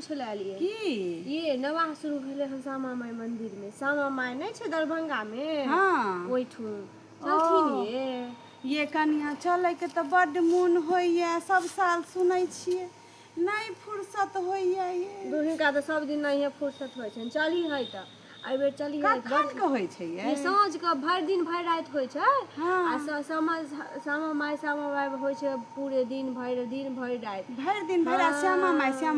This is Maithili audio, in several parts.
पूछे ला एलिए की ये नवाह शुरू भेले हन श्यामा माई मंदिर में। श्यामा माई नहीं छे दरभंगा में? हाँ ओइठू चलथिन ये कनिया चले के तो बड़ मन होइए, सब साल सुनै छियै, नहीं फुर्सत होइए। ये दुहिनका तो सब दिन नहीं फुर्सत होइ छन। चली है त आई बेर चली है कखन के होइ छै ये साँझ के भर दिन भर रात होइ छै। हाँ। आ श्यामा माई होइ छै पूरे दिन भर रात भर दिन भर श्यामा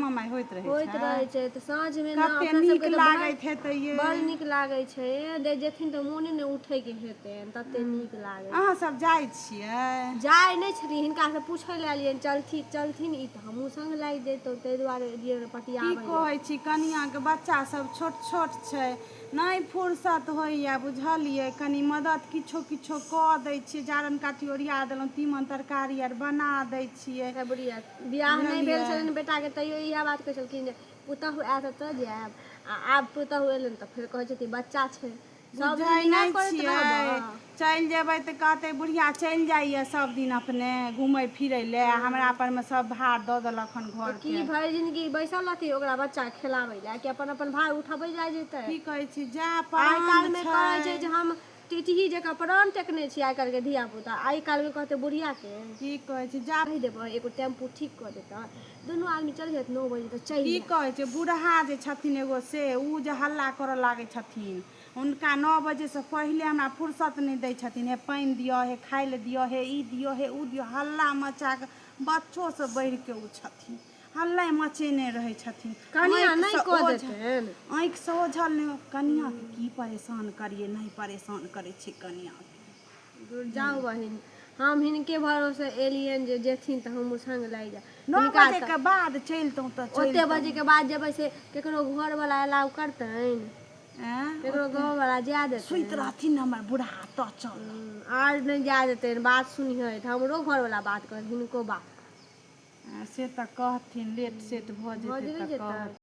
माई होइत रहे छै। त साँझ में कते नीक लागैत हेतै ये, बड़ नीक लागे छै। दे जेथिन त मोने ने उठे के हेतै, तते नीक लागे। अहाँ सब जाइ छियै? जाय नहीं छली, हिनका से पूछे ला एलियन चलथिन ई त हमहू संग लागि जैतौ, तै दुआरे पटियाबै। की कहै छी कनिया के बच्चा सब छोट छोट छै, नहीं फुर्सत होइए बुझलिए। कनी मदद किछो कऽ दै छियै, जारन काठी ओरिया देलहुँ, तीमन तरकारी आर बना दै छियै। बुढ़िया बियाह नहीं भेल छलन बेटा के, तैयो इएह बात कहै छलखिन जे पुतहु आयत त जायब। आ आब पुतहु एलन त फेर कहै छथिन बच्चा छै, सब दिन इएह करैत रहब। चल जेबै त कहते बुढ़िया चल जाइए सब दिन अपने घूमै फिरै ले, हमरा पर में सब भार दऽ देलक हन घर की भरि जिंदगी बैसल रहती ओकरा बच्चा खिलाबै ला, कि अपन भार उठबै जाय जेतै? की कहै छी जा आइ काल्हि में कहै छै जे हम टिटही जकाँ प्राण टेकने छी आइ काल्हि के धिया पुता। आइ काल्हि में कहते बुढ़िया के की कहै छी जा कहि देबै एगो टेम्पू ठीक कर देता, दुनू आदमी चल जात 9 बजे तक चल। की कहै छै बुढ़हा जे छथिन एगो से उ जे हल्ला करऽ लागै छथिन, उनका 9 बजे से पहले हमरा फुर्सत नहीं दै छथिन। हे पानी दियो, हे खाय ले दियो, हे ई दियो, हे उ दियो, हल्ला मचा के बच्चों से बढ़ के उ छथिन, हल्ला मचेने रहे छथिन। कनिया नहीं कह देतन आँख से ओझल नहीं। कनिया के की परेशान करिए, नहीं परेशान करे छी कनिया के। जाओ बहिन, हम हिनके भरोसे एलियन जे जेथिन त हम संग लागि जा। 9 बजे के बाद चलतौ त ओते बजे के बाद जेबै से केकरो घर वाला अलाउ करतन? केकरो गाँव वाला जा देतन? सुइत रहथिन हमर बुढ़ा त चल। आज नहीं जा देते, बात सुनिए हमरो घर वाला बात कर, हिनको बात से त कहथिन लेट सेट भ जेतै त।